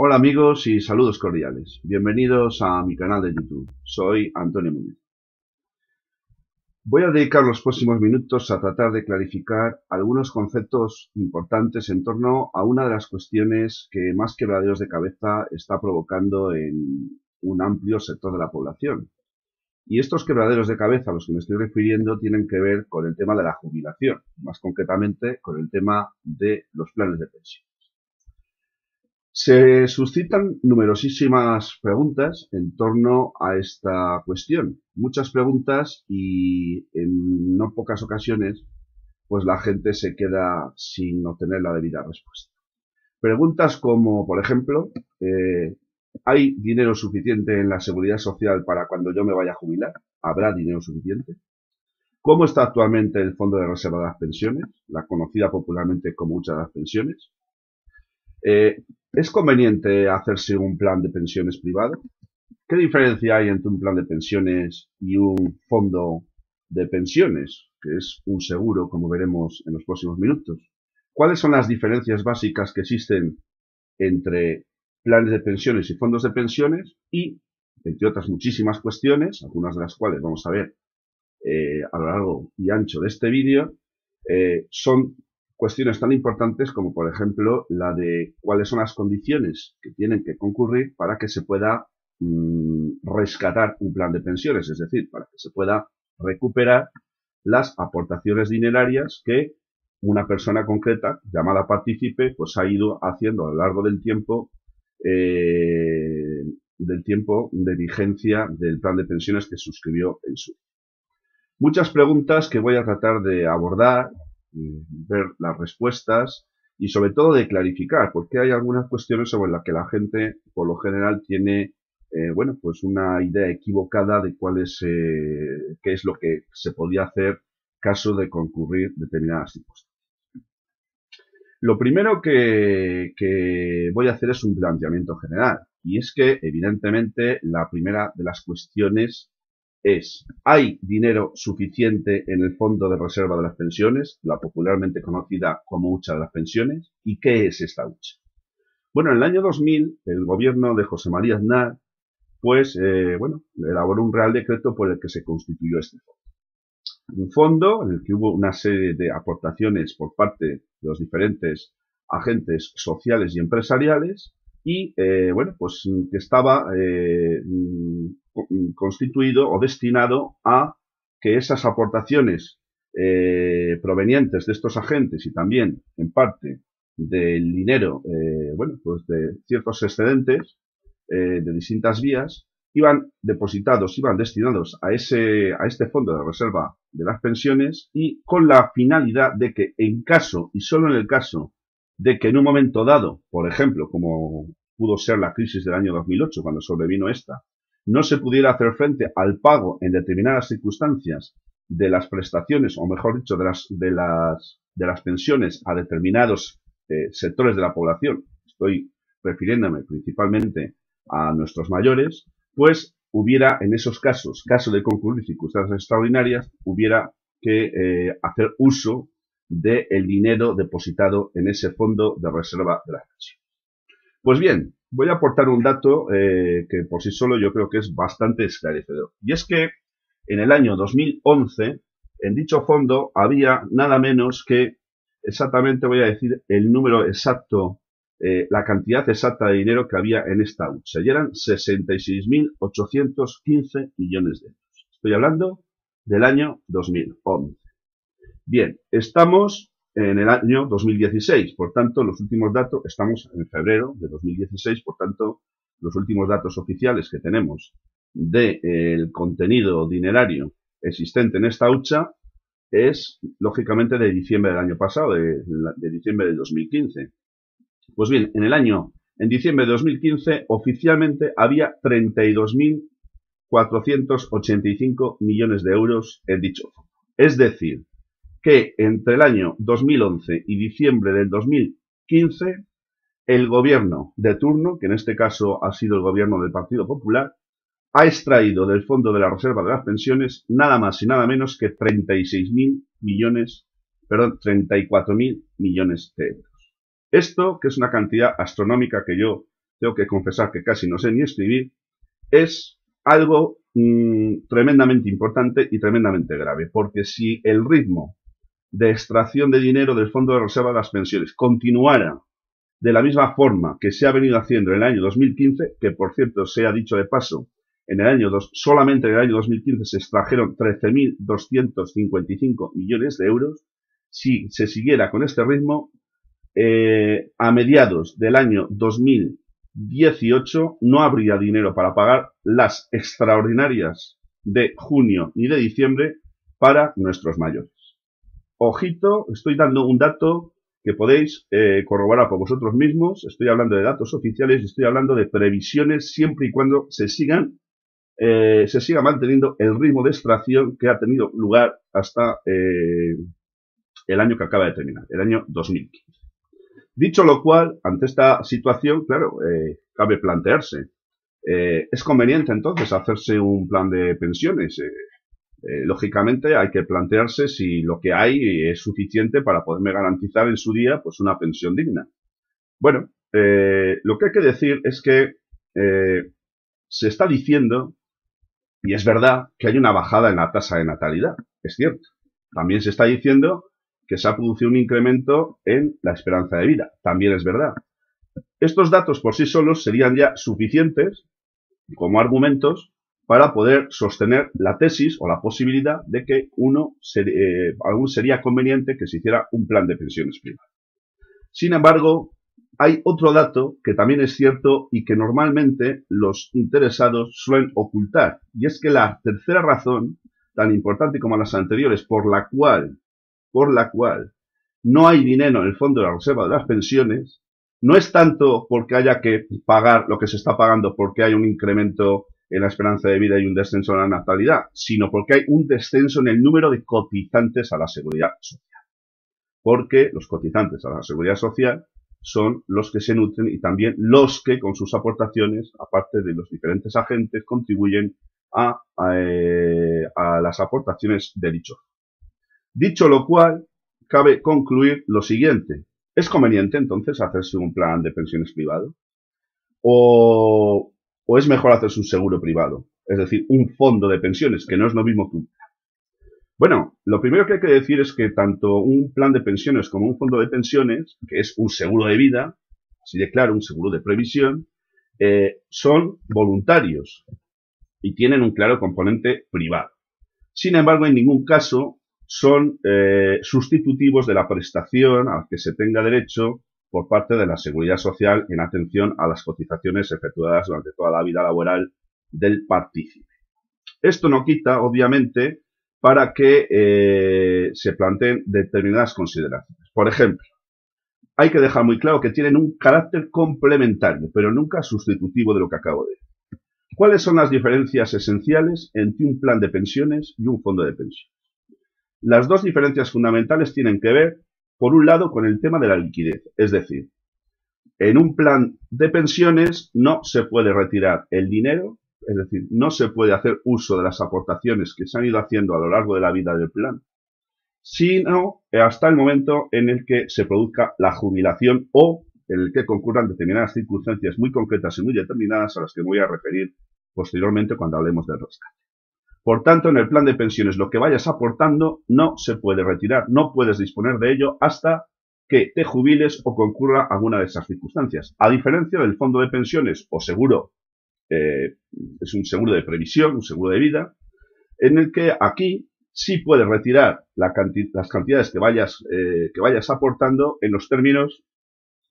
Hola amigos y saludos cordiales. Bienvenidos a mi canal de YouTube. Soy Antonio Muñoz. Voy a dedicar los próximos minutos a tratar de clarificar algunos conceptos importantes en torno a una de las cuestiones que más quebraderos de cabeza está provocando en un amplio sector de la población. Y estos quebraderos de cabeza a los que me estoy refiriendo tienen que ver con el tema de la jubilación, más concretamente con el tema de los planes de pensión. Se suscitan numerosísimas preguntas en torno a esta cuestión. Muchas preguntas y en no pocas ocasiones, pues la gente se queda sin obtener la debida respuesta. Preguntas como, por ejemplo, ¿hay dinero suficiente en la seguridad social para cuando yo me vaya a jubilar? ¿Habrá dinero suficiente? ¿Cómo está actualmente el Fondo de Reserva de las Pensiones, la conocida popularmente como hucha de las pensiones? ¿Es conveniente hacerse un plan de pensiones privado? ¿Qué diferencia hay entre un plan de pensiones y un fondo de pensiones, que es un seguro, como veremos en los próximos minutos? ¿Cuáles son las diferencias básicas que existen entre planes de pensiones y fondos de pensiones? Y, entre otras muchísimas cuestiones, algunas de las cuales vamos a ver a lo largo y ancho de este vídeo, son cuestiones tan importantes como, por ejemplo, la de cuáles son las condiciones que tienen que concurrir para que se pueda rescatar un plan de pensiones, es decir, para que se pueda recuperar las aportaciones dinerarias que una persona concreta, llamada partícipe, pues ha ido haciendo a lo largo del tiempo de vigencia del plan de pensiones que suscribió en su. Muchas preguntas que voy a tratar de abordar, ver las respuestas y sobre todo de clarificar, porque hay algunas cuestiones sobre las que la gente por lo general tiene pues una idea equivocada de qué es lo que se podía hacer caso de concurrir determinadas circunstancias. Lo primero que voy a hacer es un planteamiento general, y es que evidentemente la primera de las cuestiones es: ¿hay dinero suficiente en el Fondo de Reserva de las Pensiones, la popularmente conocida como hucha de las pensiones? ¿Y qué es esta hucha? Bueno, en el año 2000, el gobierno de José María Aznar, pues, elaboró un real decreto por el que se constituyó este fondo. Un fondo en el que hubo una serie de aportaciones por parte de los diferentes agentes sociales y empresariales y, pues que estaba constituido o destinado a que esas aportaciones provenientes de estos agentes y también en parte del dinero, pues de ciertos excedentes de distintas vías, iban destinados a este fondo de reserva de las pensiones, y con la finalidad de que en caso, y solo en el caso, de que en un momento dado, por ejemplo, como pudo ser la crisis del año 2008, cuando sobrevino esta, no se pudiera hacer frente al pago en determinadas circunstancias de las prestaciones, o mejor dicho, de las pensiones a determinados sectores de la población, estoy refiriéndome principalmente a nuestros mayores, pues hubiera en esos casos, caso de concurrir circunstancias extraordinarias, hubiera que hacer uso del dinero depositado en ese fondo de reserva de la pensión. Pues bien, voy a aportar un dato que por sí solo yo creo que es bastante esclarecedor. Y es que en el año 2011, en dicho fondo había nada menos que, exactamente voy a decir el número exacto, la cantidad exacta de dinero que había en esta hucha, y eran 66.815 millones de euros. Estoy hablando del año 2011. Bien, estamos en el año 2016, por tanto, los últimos datos, estamos en febrero de 2016, por tanto, los últimos datos oficiales que tenemos del contenido dinerario existente en esta hucha es, lógicamente, de diciembre del año pasado, de diciembre de 2015. Pues bien, en diciembre de 2015, oficialmente había 32.485 millones de euros en dicho fondo. Es decir, que entre el año 2011 y diciembre del 2015, el gobierno de turno, que en este caso ha sido el gobierno del Partido Popular, ha extraído del Fondo de la Reserva de las Pensiones nada más y nada menos que 34.000 millones de euros. Esto, que es una cantidad astronómica que yo tengo que confesar que casi no sé ni escribir, es algo tremendamente importante y tremendamente grave, porque si el ritmo de extracción de dinero del Fondo de Reserva de las Pensiones continuara de la misma forma que se ha venido haciendo en el año 2015, que por cierto se ha dicho de paso, solamente en el año 2015 se extrajeron 13.255 millones de euros, si se siguiera con este ritmo, a mediados del año 2018 no habría dinero para pagar las extraordinarias de junio ni de diciembre para nuestros mayores. Ojito, estoy dando un dato que podéis corroborar por vosotros mismos. Estoy hablando de datos oficiales y estoy hablando de previsiones siempre y cuando se siga manteniendo el ritmo de extracción que ha tenido lugar hasta el año que acaba de terminar, el año 2015. Dicho lo cual, ante esta situación, claro, cabe plantearse, ¿es conveniente entonces hacerse un plan de pensiones? Lógicamente hay que plantearse si lo que hay es suficiente para poderme garantizar en su día pues una pensión digna. Bueno, lo que hay que decir es que se está diciendo, y es verdad, que hay una bajada en la tasa de natalidad, es cierto. También se está diciendo que se ha producido un incremento en la esperanza de vida, también es verdad. Estos datos por sí solos serían ya suficientes como argumentos para poder sostener la tesis o la posibilidad de que aún sería conveniente que se hiciera un plan de pensiones privado. Sin embargo, hay otro dato que también es cierto y que normalmente los interesados suelen ocultar, y es que la tercera razón, tan importante como las anteriores, por la cual no hay dinero en el Fondo de la Reserva de las Pensiones, no es tanto porque haya que pagar lo que se está pagando porque hay un incremento en la esperanza de vida y un descenso en la natalidad, sino porque hay un descenso en el número de cotizantes a la seguridad social. Porque los cotizantes a la seguridad social son los que se nutren y también los que con sus aportaciones, aparte de los diferentes agentes, contribuyen a las aportaciones de dicho. Dicho lo cual, cabe concluir lo siguiente. ¿Es conveniente entonces hacerse un plan de pensiones privado? ¿O es mejor hacerse un seguro privado? Es decir, un fondo de pensiones, que no es lo mismo que un plan. Bueno, lo primero que hay que decir es que tanto un plan de pensiones como un fondo de pensiones, que es un seguro de vida, así de claro, un seguro de previsión, son voluntarios y tienen un claro componente privado. Sin embargo, en ningún caso son sustitutivos de la prestación a la que se tenga derecho por parte de la Seguridad Social en atención a las cotizaciones efectuadas durante toda la vida laboral del partícipe. Esto no quita, obviamente, para que se planteen determinadas consideraciones. Por ejemplo, hay que dejar muy claro que tienen un carácter complementario, pero nunca sustitutivo de lo que acabo de decir. ¿Cuáles son las diferencias esenciales entre un plan de pensiones y un fondo de pensiones? Las dos diferencias fundamentales tienen que ver, por un lado, con el tema de la liquidez. Es decir, en un plan de pensiones no se puede retirar el dinero, es decir, no se puede hacer uso de las aportaciones que se han ido haciendo a lo largo de la vida del plan, sino hasta el momento en el que se produzca la jubilación o en el que concurran determinadas circunstancias muy concretas y muy determinadas a las que me voy a referir posteriormente cuando hablemos del rescate. Por tanto, en el plan de pensiones lo que vayas aportando no se puede retirar, no puedes disponer de ello hasta que te jubiles o concurra alguna de esas circunstancias. A diferencia del fondo de pensiones o seguro, es un seguro de previsión, un seguro de vida, en el que aquí sí puedes retirar las cantidades que vayas aportando en los términos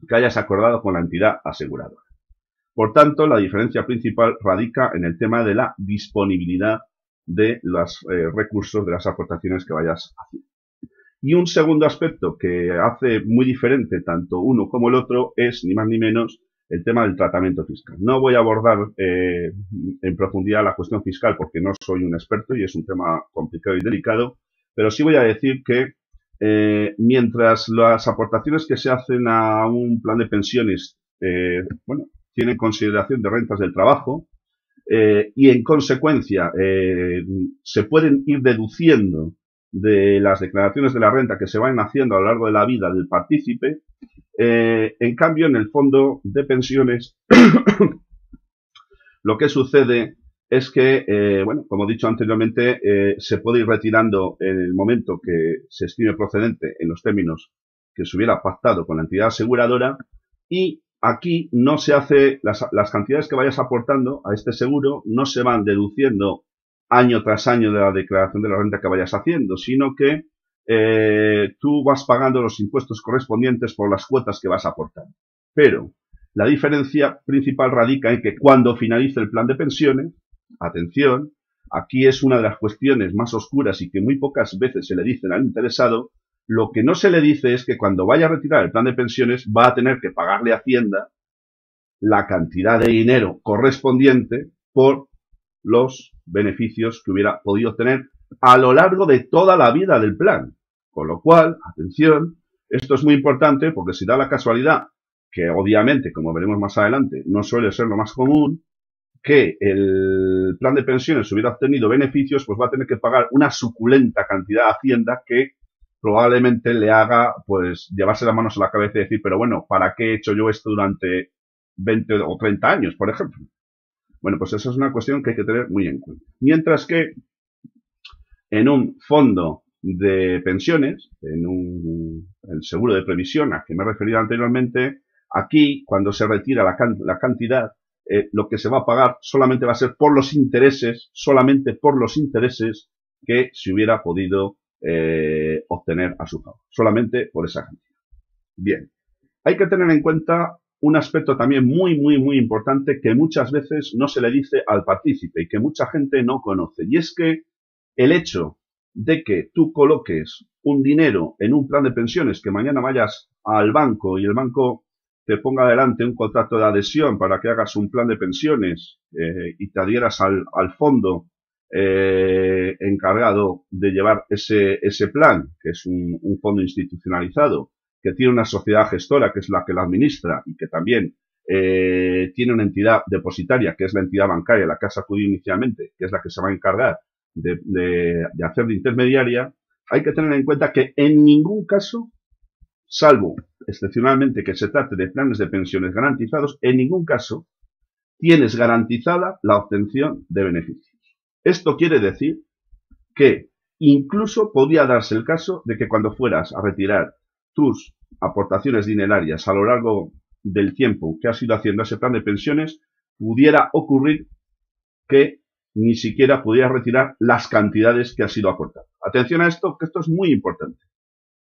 que hayas acordado con la entidad aseguradora. Por tanto, la diferencia principal radica en el tema de la disponibilidad de los recursos de las aportaciones que vayas haciendo. Y un segundo aspecto que hace muy diferente tanto uno como el otro es, ni más ni menos, el tema del tratamiento fiscal. No voy a abordar en profundidad la cuestión fiscal porque no soy un experto y es un tema complicado y delicado, pero sí voy a decir que mientras las aportaciones que se hacen a un plan de pensiones tienen consideración de rentas del trabajo, y en consecuencia se pueden ir deduciendo de las declaraciones de la renta que se van haciendo a lo largo de la vida del partícipe, En cambio, en el fondo de pensiones, lo que sucede es que, bueno, como he dicho anteriormente, se puede ir retirando en el momento que se estime procedente en los términos que se hubiera pactado con la entidad aseguradora, y aquí no se hace, las cantidades que vayas aportando a este seguro no se van deduciendo año tras año de la declaración de la renta que vayas haciendo, sino que tú vas pagando los impuestos correspondientes por las cuotas que vas aportando. Pero la diferencia principal radica en que cuando finalice el plan de pensiones, atención, aquí es una de las cuestiones más oscuras y que muy pocas veces se le dicen al interesado, lo que no se le dice es que cuando vaya a retirar el plan de pensiones va a tener que pagarle a Hacienda la cantidad de dinero correspondiente por los beneficios que hubiera podido obtener a lo largo de toda la vida del plan. Con lo cual, atención, esto es muy importante porque si da la casualidad, que obviamente, como veremos más adelante, no suele ser lo más común, que el plan de pensiones hubiera obtenido beneficios, pues va a tener que pagar una suculenta cantidad a Hacienda que probablemente le haga, pues, llevarse las manos a la cabeza y decir, pero bueno, ¿para qué he hecho yo esto durante 20 o 30 años, por ejemplo? Bueno, pues esa es una cuestión que hay que tener muy en cuenta. Mientras que en un fondo de pensiones, el seguro de previsión a que me he referido anteriormente, aquí, cuando se retira la cantidad, lo que se va a pagar solamente va a ser por los intereses, solamente por los intereses que se hubiera podido obtener a su favor. Solamente por esa cantidad. Bien. Hay que tener en cuenta un aspecto también muy importante que muchas veces no se le dice al partícipe y que mucha gente no conoce. Y es que el hecho de que tú coloques un dinero en un plan de pensiones, que mañana vayas al banco y el banco te ponga adelante un contrato de adhesión para que hagas un plan de pensiones y te adhieras al fondo encargado de llevar ese plan, que es un fondo institucionalizado, que tiene una sociedad gestora, que es la que la administra, y que también tiene una entidad depositaria, que es la entidad bancaria, la que has acudido inicialmente, que es la que se va a encargar de hacer de intermediaria. Hay que tener en cuenta que en ningún caso, salvo excepcionalmente que se trate de planes de pensiones garantizados, en ningún caso tienes garantizada la obtención de beneficios. Esto quiere decir que incluso podría darse el caso de que cuando fueras a retirar tus aportaciones dinerarias a lo largo del tiempo que has ido haciendo ese plan de pensiones, pudiera ocurrir que ni siquiera pudieras retirar las cantidades que has ido aportando. Atención a esto, que esto es muy importante.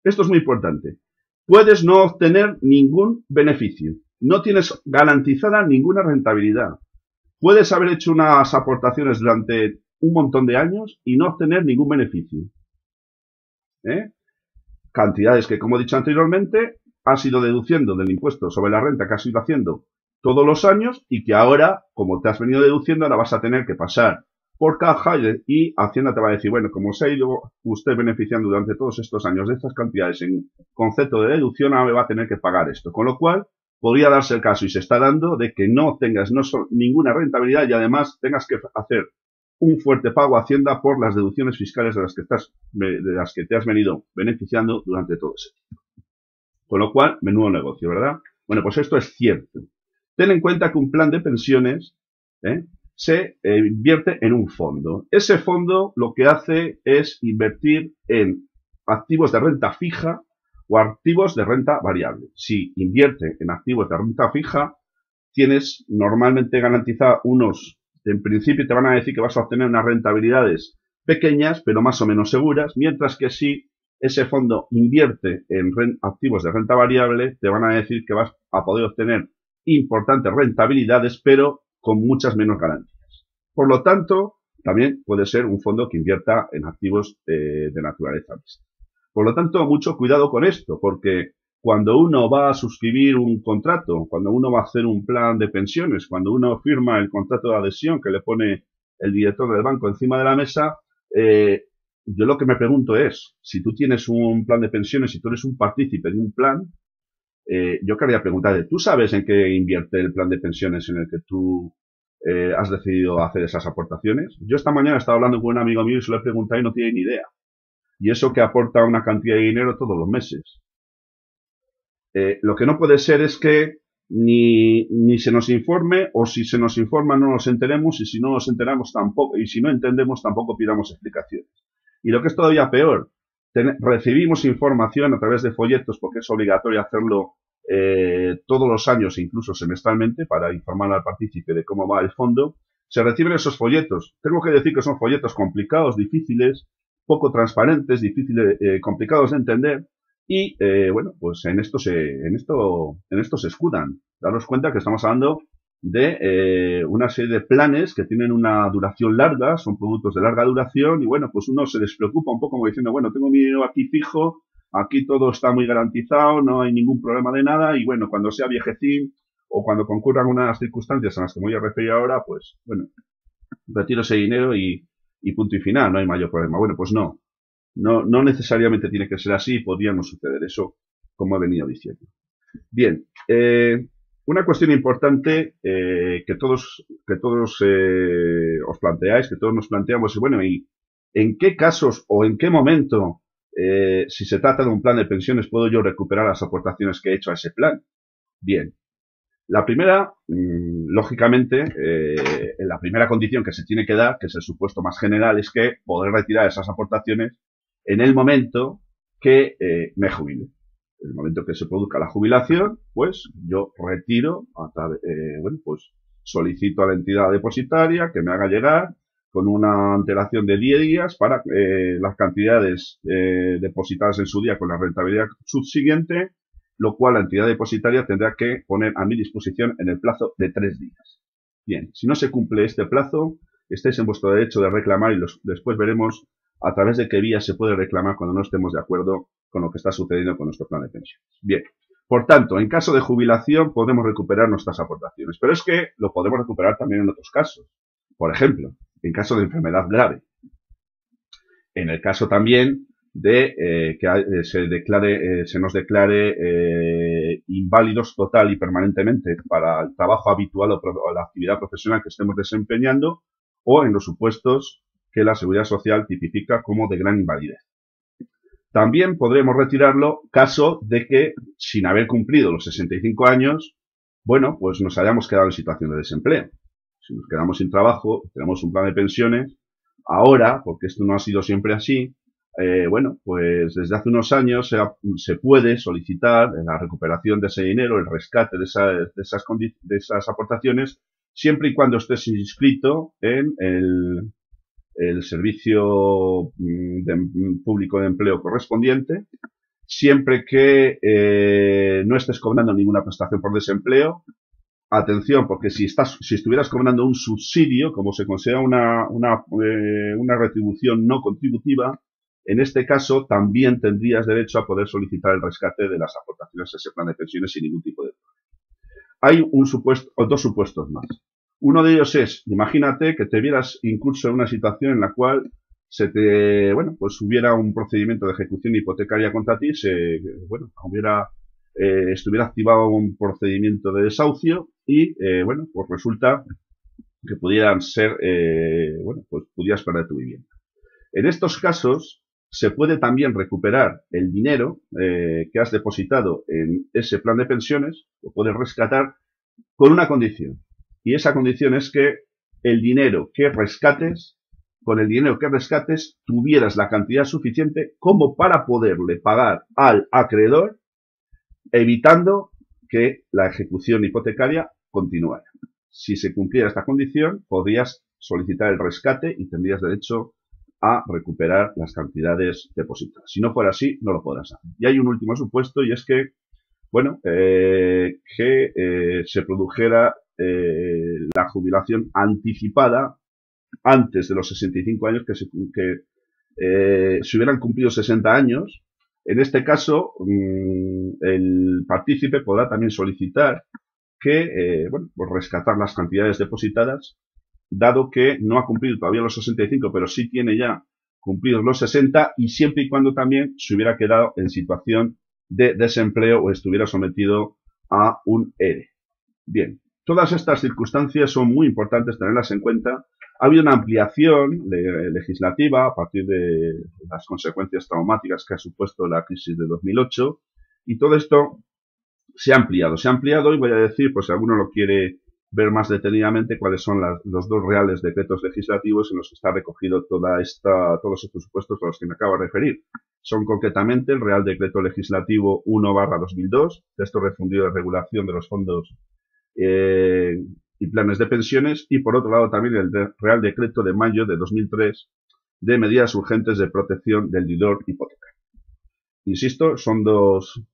Esto es muy importante. Puedes no obtener ningún beneficio. No tienes garantizada ninguna rentabilidad. Puedes haber hecho unas aportaciones durante un montón de años y no obtener ningún beneficio. Cantidades que, como he dicho anteriormente, has ido deduciendo del impuesto sobre la renta que has ido haciendo todos los años y que ahora, como te has venido deduciendo, ahora vas a tener que pasar por caja y Hacienda te va a decir, bueno, como se ha ido usted beneficiando durante todos estos años de estas cantidades en concepto de deducción, ahora me va a tener que pagar esto. Con lo cual, podría darse el caso, y se está dando, de que no tengas ninguna rentabilidad y además tengas que hacer un fuerte pago a Hacienda por las deducciones fiscales de las que te has venido beneficiando durante todo ese tiempo. Con lo cual, menudo negocio, ¿verdad? Bueno, pues esto es cierto. Ten en cuenta que un plan de pensiones se invierte en un fondo. Ese fondo lo que hace es invertir en activos de renta fija o activos de renta variable. Si invierte en activos de renta fija, tienes normalmente garantizado en principio te van a decir que vas a obtener unas rentabilidades pequeñas, pero más o menos seguras, mientras que si ese fondo invierte en activos de renta variable, te van a decir que vas a poder obtener importantes rentabilidades, pero con muchas menos garantías. Por lo tanto, también puede ser un fondo que invierta en activos de naturaleza mixta. Por lo tanto, mucho cuidado con esto, porque cuando uno va a suscribir un contrato, cuando uno va a hacer un plan de pensiones, cuando uno firma el contrato de adhesión que le pone el director del banco encima de la mesa, yo lo que me pregunto es, si tú tienes un plan de pensiones, si tú eres un partícipe de un plan, yo quería preguntarle, ¿tú sabes en qué invierte el plan de pensiones en el que tú has decidido hacer esas aportaciones? Yo esta mañana estaba hablando con un amigo mío y se lo he preguntado y no tiene ni idea. Y eso que aporta una cantidad de dinero todos los meses. Lo que no puede ser es que ni se nos informe, o si se nos informa no nos enteremos, y si no nos enteramos tampoco, y si no entendemos tampoco pidamos explicaciones. Y lo que es todavía peor, recibimos información a través de folletos, porque es obligatorio hacerlo todos los años, incluso semestralmente, para informar al partícipe de cómo va el fondo. Se reciben esos folletos. Tengo que decir que son folletos complicados, difíciles, poco transparentes, difíciles, complicados de entender. Y bueno, pues en esto se escudan. Daros cuenta que estamos hablando de una serie de planes que tienen una duración larga, son productos de larga duración, y bueno, pues uno se despreocupa un poco como diciendo, bueno, tengo mi dinero aquí fijo, aquí todo está muy garantizado, no hay ningún problema de nada, y bueno, cuando sea viejecín o cuando concurran unas circunstancias a las que me voy a referir ahora, pues bueno, retiro ese dinero y punto y final, no hay mayor problema. Bueno, pues no necesariamente tiene que ser así, podría no suceder eso, como he venido diciendo. Bien, una cuestión importante que todos os planteáis, que todos nos planteamos, es bueno, ¿y en qué casos o en qué momento, si se trata de un plan de pensiones, puedo yo recuperar las aportaciones que he hecho a ese plan? Bien, la primera, lógicamente, la primera condición que se tiene que dar, que es el supuesto más general, es que poder retirar esas aportaciones en el momento que me jubile. En el momento que se produzca la jubilación, pues yo retiro, bueno, pues solicito a la entidad depositaria que me haga llegar con una antelación de 10 días para las cantidades depositadas en su día con la rentabilidad subsiguiente, lo cual la entidad depositaria tendrá que poner a mi disposición en el plazo de 3 días. Bien, si no se cumple este plazo, estáis en vuestro derecho de reclamar y después veremos a través de qué vía se puede reclamar cuando no estemos de acuerdo con lo que está sucediendo con nuestro plan de pensiones. Bien, por tanto, en caso de jubilación podemos recuperar nuestras aportaciones, pero es que lo podemos recuperar también en otros casos. Por ejemplo, en caso de enfermedad grave. En el caso también de que se nos declare inválidos total y permanentemente para el trabajo habitual o la actividad profesional que estemos desempeñando, o en los supuestos que la Seguridad Social tipifica como de gran invalidez. También podremos retirarlo caso de que, sin haber cumplido los 65 años, bueno, pues nos hayamos quedado en situación de desempleo. Si nos quedamos sin trabajo, tenemos un plan de pensiones, ahora, porque esto no ha sido siempre así, bueno, pues desde hace unos años se puede solicitar la recuperación de ese dinero, el rescate de esas aportaciones, siempre y cuando estés inscrito en el servicio público de empleo correspondiente, siempre que no estés cobrando ninguna prestación por desempleo. Atención, porque si estuvieras cobrando un subsidio, como se considera una retribución no contributiva, en este caso también tendrías derecho a poder solicitar el rescate de las aportaciones a ese plan de pensiones sin ningún tipo de problema. Hay dos supuestos más. Uno de ellos es, imagínate que te vieras incurso en una situación en la cual pues hubiera un procedimiento de ejecución hipotecaria contra ti, estuviera activado un procedimiento de desahucio y, bueno, pues resulta que pudieras perder tu vivienda. En estos casos, se puede también recuperar el dinero que has depositado en ese plan de pensiones, lo puedes rescatar con una condición. Y esa condición es que con el dinero que rescates, tuvieras la cantidad suficiente como para poderle pagar al acreedor, evitando que la ejecución hipotecaria continuara. Si se cumpliera esta condición, podrías solicitar el rescate y tendrías derecho a recuperar las cantidades depositadas. Si no fuera así, no lo podrás hacer. Y hay un último supuesto, y es que, se produjera la jubilación anticipada antes de los 65 años, que se hubieran cumplido 60 años. En este caso, el partícipe podrá también solicitar que, pues rescatar las cantidades depositadas, dado que no ha cumplido todavía los 65, pero sí tiene ya cumplidos los 60, y siempre y cuando también se hubiera quedado en situación de desempleo o estuviera sometido a un ERE. Bien, todas estas circunstancias son muy importantes tenerlas en cuenta. Ha habido una ampliación legislativa a partir de las consecuencias traumáticas que ha supuesto la crisis de 2008, y todo esto Se ha ampliado y voy a decir, pues si alguno lo quiere ver más detenidamente, cuáles son los dos reales decretos legislativos en los que está recogido todos estos supuestos a los que me acabo de referir. Son concretamente el Real Decreto Legislativo 1/2002, texto refundido de regulación de los fondos y planes de pensiones, y por otro lado también el Real Decreto de mayo de 2003 de medidas urgentes de protección del deudor hipotecario. Insisto, son dos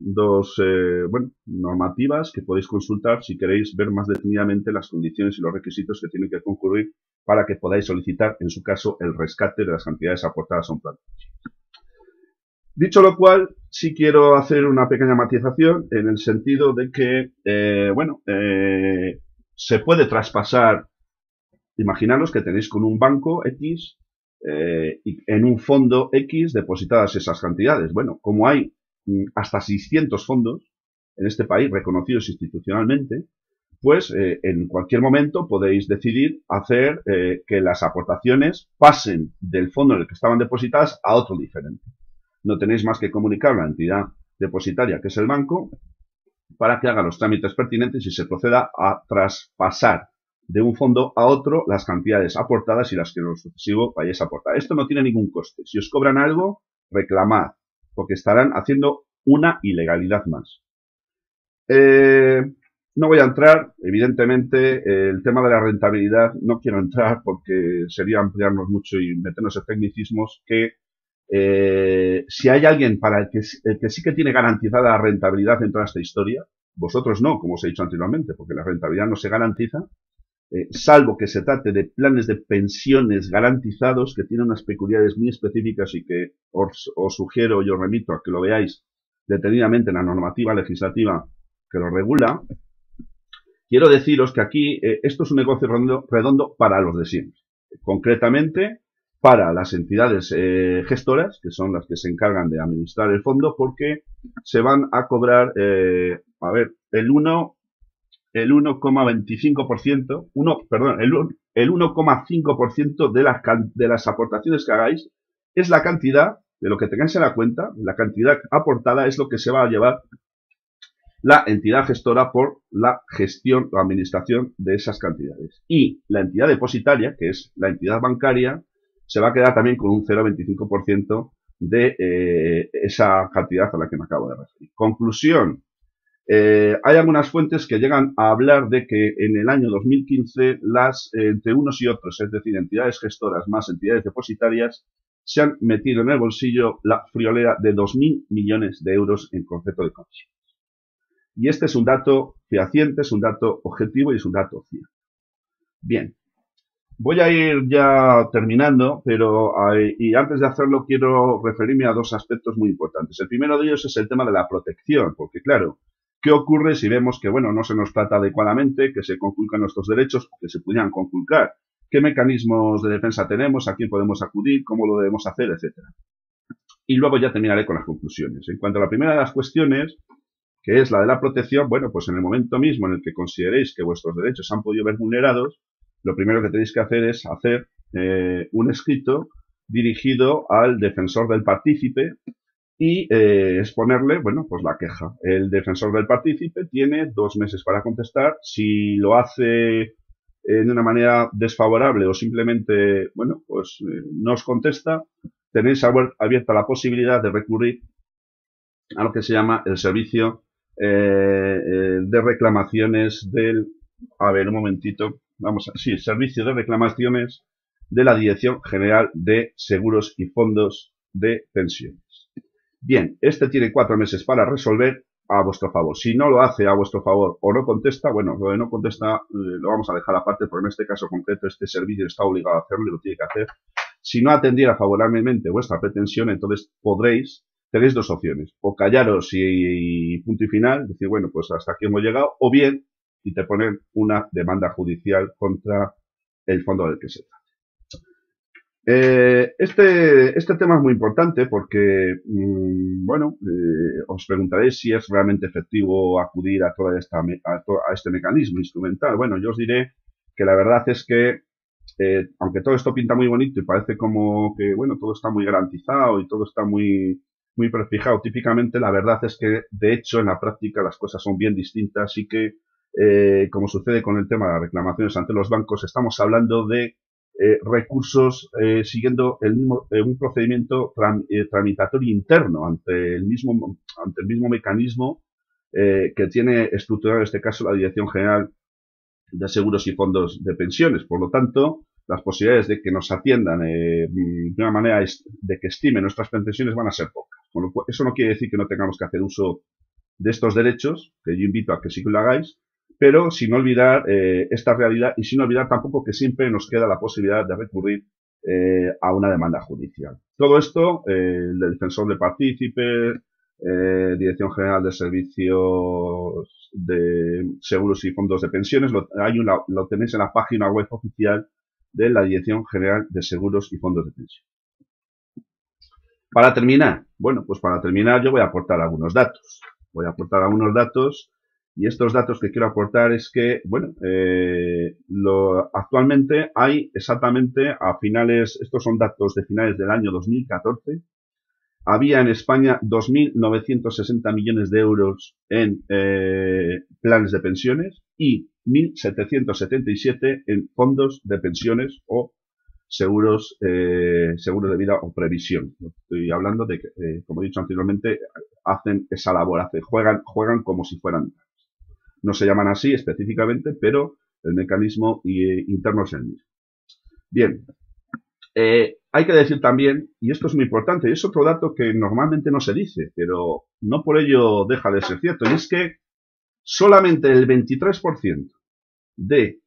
normativas que podéis consultar si queréis ver más detenidamente las condiciones y los requisitos que tienen que concurrir para que podáis solicitar, en su caso, el rescate de las cantidades aportadas a un plan. Dicho lo cual, sí quiero hacer una pequeña matización en el sentido de que, se puede traspasar. Imaginaros que tenéis con un banco X y en un fondo X depositadas esas cantidades. Bueno, como hay hasta 600 fondos en este país reconocidos institucionalmente, pues en cualquier momento podéis decidir hacer que las aportaciones pasen del fondo en el que estaban depositadas a otro diferente. No tenéis más que comunicar a la entidad depositaria, que es el banco, para que haga los trámites pertinentes y se proceda a traspasar de un fondo a otro las cantidades aportadas y las que en lo sucesivo vayáis a aportar. Esto no tiene ningún coste. Si os cobran algo, reclamad, porque estarán haciendo una ilegalidad más. No voy a entrar, evidentemente, el tema de la rentabilidad no quiero entrar porque sería ampliarnos mucho y meternos en tecnicismos que si hay alguien para el que sí que tiene garantizada la rentabilidad en toda esta historia, vosotros no, como os he dicho anteriormente, porque la rentabilidad no se garantiza, salvo que se trate de planes de pensiones garantizados que tienen unas peculiaridades muy específicas y que os sugiero y os remito a que lo veáis detenidamente en la normativa legislativa que lo regula. Quiero deciros que aquí esto es un negocio redondo para los de siempre. Concretamente, para las entidades gestoras, que son las que se encargan de administrar el fondo, porque se van a cobrar, el 1,25%, el 1,5% de las aportaciones que hagáis es la cantidad de lo que tengáis en la cuenta, la cantidad aportada es lo que se va a llevar la entidad gestora por la gestión o administración de esas cantidades. Y la entidad depositaria, que es la entidad bancaria, se va a quedar también con un 0,25% de esa cantidad a la que me acabo de referir. Conclusión. Hay algunas fuentes que llegan a hablar de que en el año 2015 entre unos y otros, es decir, entidades gestoras más entidades depositarias, se han metido en el bolsillo la friolera de 2.000 millones de euros en concepto de comisión. Y este es un dato fehaciente, es un dato objetivo y es un dato cierto. Bien, voy a ir ya terminando, pero y antes de hacerlo quiero referirme a dos aspectos muy importantes. El primero de ellos es el tema de la protección, porque claro, ¿qué ocurre si vemos que, bueno, no se nos trata adecuadamente, que se conculcan nuestros derechos, que se pudieran conculcar? ¿Qué mecanismos de defensa tenemos? ¿A quién podemos acudir? ¿Cómo lo debemos hacer? Etcétera. Y luego ya terminaré con las conclusiones. En cuanto a la primera de las cuestiones, que es la de la protección, bueno, pues en el momento mismo en el que consideréis que vuestros derechos han podido ver vulnerados, lo primero que tenéis que hacer es hacer un escrito dirigido al defensor del partícipe y exponerle, bueno, pues la queja. El defensor del partícipe tiene 2 meses para contestar. Si lo hace de una manera desfavorable o simplemente, bueno, pues no os contesta, tenéis abierta la posibilidad de recurrir a lo que se llama el servicio de reclamaciones servicio de reclamaciones de la Dirección General de Seguros y Fondos de Pensiones. Bien, este tiene 4 meses para resolver a vuestro favor. Si no lo hace a vuestro favor o no contesta, bueno, lo de no contesta lo vamos a dejar aparte, porque en este caso concreto este servicio está obligado a hacerlo y lo tiene que hacer. Si no atendiera favorablemente vuestra pretensión, entonces tenéis 2 opciones, o callaros y punto y final, decir, bueno, pues hasta aquí hemos llegado, o bien interponer una demanda judicial contra el fondo del que se trata. Este tema es muy importante porque, os preguntaréis si es realmente efectivo acudir a este mecanismo instrumental. Bueno, yo os diré que la verdad es que aunque todo esto pinta muy bonito y parece como que, bueno, todo está muy garantizado y todo está muy muy prefijado. Típicamente la verdad es que, de hecho, en la práctica las cosas son bien distintas y que, como sucede con el tema de las reclamaciones ante los bancos, estamos hablando de recursos siguiendo un procedimiento tramitatorio interno ante el mismo mecanismo que tiene estructurado en este caso la Dirección General de Seguros y Fondos de Pensiones. Por lo tanto, las posibilidades de que nos atiendan de una manera de que estimen nuestras pensiones van a ser pocas. Con lo cual, eso no quiere decir que no tengamos que hacer uso de estos derechos, que yo invito a que sí que lo hagáis, pero sin olvidar esta realidad y sin olvidar tampoco que siempre nos queda la posibilidad de recurrir a una demanda judicial. Todo esto, el defensor de partícipes, Dirección General de Servicios de Seguros y Fondos de Pensiones, lo tenéis en la página web oficial de la Dirección General de Seguros y Fondos de Pensiones. Para terminar, bueno, pues para terminar yo voy a aportar algunos datos. Y estos datos que quiero aportar es que, bueno, actualmente hay exactamente a finales, estos son datos de finales del año 2014, había en España 2.960 millones de euros en planes de pensiones y 1.777 en fondos de pensiones o seguros de vida o previsión. Estoy hablando de que, como he dicho anteriormente, hacen esa labor, juegan como si fueran. No se llaman así específicamente, pero el mecanismo interno es el mismo. Bien, hay que decir también, y esto es muy importante, y es otro dato que normalmente no se dice, pero no por ello deja de ser cierto, y es que solamente el 23% de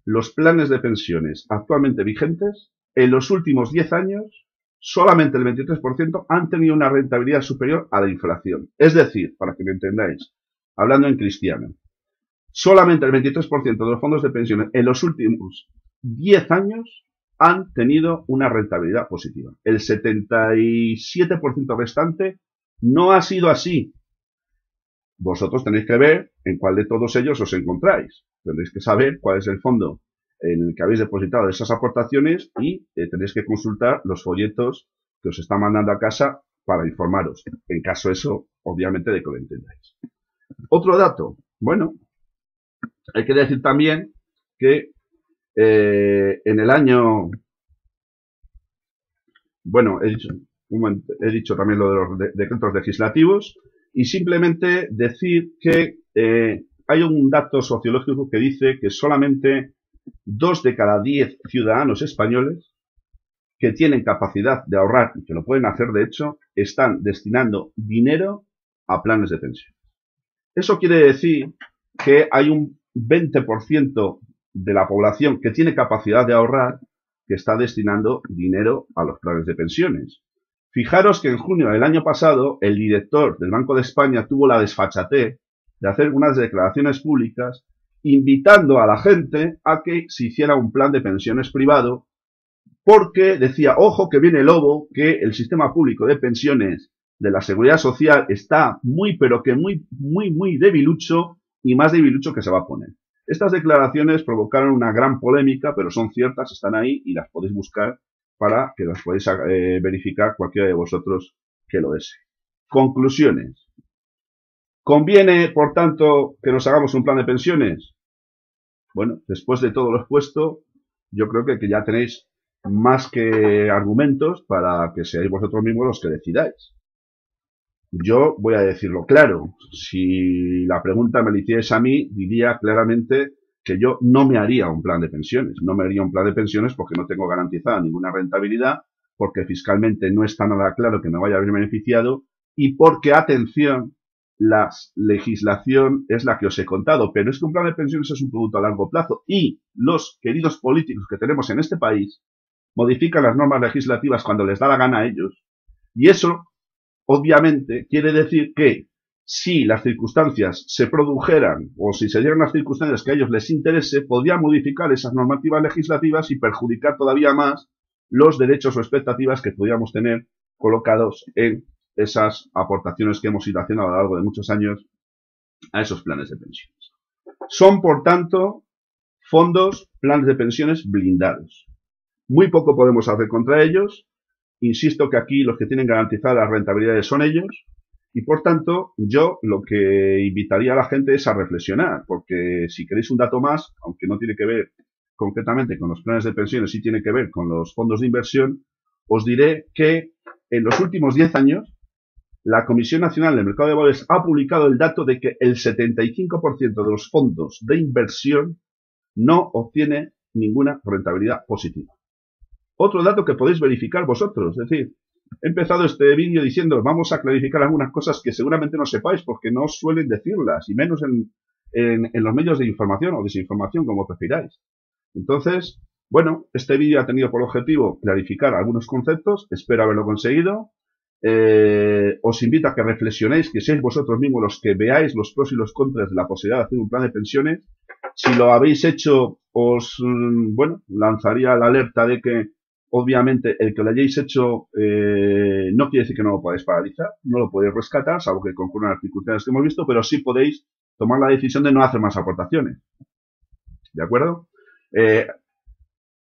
los planes de pensiones actualmente vigentes, en los últimos 10 años, solamente el 23% han tenido una rentabilidad superior a la inflación. Es decir, para que me entendáis, hablando en cristiano, solamente el 23% de los fondos de pensiones en los últimos 10 años han tenido una rentabilidad positiva. El 77% restante no ha sido así. Vosotros tenéis que ver en cuál de todos ellos os encontráis. Tendréis que saber cuál es el fondo en el que habéis depositado esas aportaciones y tenéis que consultar los folletos que os están mandando a casa para informaros. En caso eso, obviamente, de que lo entendáis. Otro dato. Bueno, hay que decir también que en el año... Bueno, he dicho también lo de los decretos legislativos y simplemente decir que hay un dato sociológico que dice que solamente 2 de cada 10 ciudadanos españoles que tienen capacidad de ahorrar y que lo pueden hacer de hecho, están destinando dinero a planes de pensión. Eso quiere decir que hay un 20% de la población que tiene capacidad de ahorrar que está destinando dinero a los planes de pensiones. Fijaros que en junio del año pasado el director del Banco de España tuvo la desfachatez de hacer unas declaraciones públicas invitando a la gente a que se hiciera un plan de pensiones privado porque decía, ojo que viene el lobo, que el sistema público de pensiones de la Seguridad Social está muy, pero que muy debilucho y más debilucho que se va a poner. Estas declaraciones provocaron una gran polémica, pero son ciertas, están ahí y las podéis buscar para que las podáis verificar cualquiera de vosotros que lo desee. Conclusiones. ¿Conviene, por tanto, que nos hagamos un plan de pensiones? Bueno, después de todo lo expuesto, yo creo que ya tenéis más que argumentos para que seáis vosotros mismos los que decidáis. Yo voy a decirlo claro, si la pregunta me la hicierais a mí, diría claramente que yo no me haría un plan de pensiones. No me haría un plan de pensiones porque no tengo garantizada ninguna rentabilidad, porque fiscalmente no está nada claro que me vaya a haber beneficiado y porque, atención, la legislación es la que os he contado, pero es que un plan de pensiones es un producto a largo plazo y los queridos políticos que tenemos en este país modifican las normas legislativas cuando les da la gana a ellos y eso obviamente quiere decir que si las circunstancias se produjeran o si se dieran las circunstancias que a ellos les interese, podrían modificar esas normativas legislativas y perjudicar todavía más los derechos o expectativas que pudiéramos tener colocados en esas aportaciones que hemos ido haciendo a lo largo de muchos años a esos planes de pensiones. Son, por tanto, planes de pensiones blindados. Muy poco podemos hacer contra ellos Insisto que aquí los que tienen garantizadas las rentabilidades son ellos y por tanto yo lo que invitaría a la gente es a reflexionar, porque si queréis un dato más, aunque no tiene que ver concretamente con los planes de pensiones, sí tiene que ver con los fondos de inversión, os diré que en los últimos 10 años la Comisión Nacional del Mercado de Valores ha publicado el dato de que el 75% de los fondos de inversión no obtiene ninguna rentabilidad positiva. Otro dato que podéis verificar vosotros, es decir, he empezado este vídeo diciendo vamos a clarificar algunas cosas que seguramente no sepáis porque no suelen decirlas, y menos en los medios de información o desinformación, como prefiráis. Entonces, bueno, este vídeo ha tenido por objetivo clarificar algunos conceptos, espero haberlo conseguido. Os invito a que reflexionéis, que seáis vosotros mismos los que veáis los pros y los contras de la posibilidad de hacer un plan de pensiones. Si lo habéis hecho, os lanzaría la alerta de que obviamente el que lo hayáis hecho no quiere decir que no lo podáis paralizar, no lo podéis rescatar, salvo que concurran las circunstancias que hemos visto, pero sí podéis tomar la decisión de no hacer más aportaciones. ¿De acuerdo?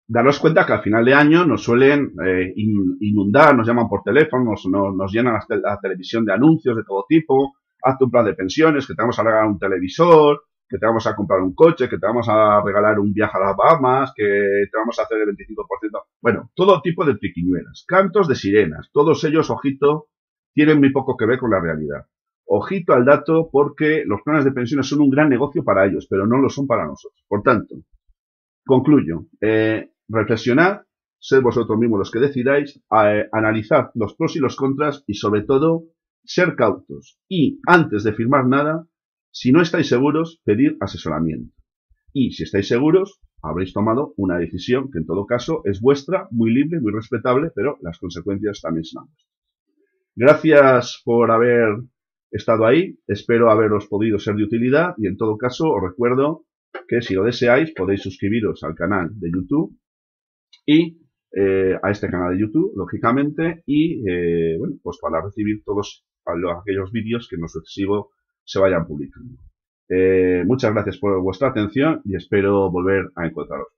Daros cuenta que al final de año nos suelen inundar, nos llaman por teléfono, nos llenan la televisión de anuncios de todo tipo, hazte un plan de pensiones, que te vamos a regalar un televisor, que te vamos a comprar un coche, que te vamos a regalar un viaje a las Bahamas, que te vamos a hacer el 25%. Bueno, todo tipo de triquiñuelas, cantos de sirenas, todos ellos, ojito, tienen muy poco que ver con la realidad. Ojito al dato porque los planes de pensiones son un gran negocio para ellos, pero no lo son para nosotros. Por tanto, concluyo, reflexionad, sed vosotros mismos los que decidáis, analizad los pros y los contras y sobre todo, ser cautos. Y antes de firmar nada, si no estáis seguros, pedir asesoramiento. Y si estáis seguros, habréis tomado una decisión que en todo caso es vuestra, muy libre, muy respetable, pero las consecuencias también serán vuestras. Gracias por haber estado ahí, espero haberos podido ser de utilidad y en todo caso os recuerdo que si lo deseáis podéis suscribiros al canal de YouTube y a este canal de YouTube, lógicamente, y pues para recibir todos aquellos vídeos que en lo sucesivo se vayan publicando. Muchas gracias por vuestra atención y espero volver a encontraros.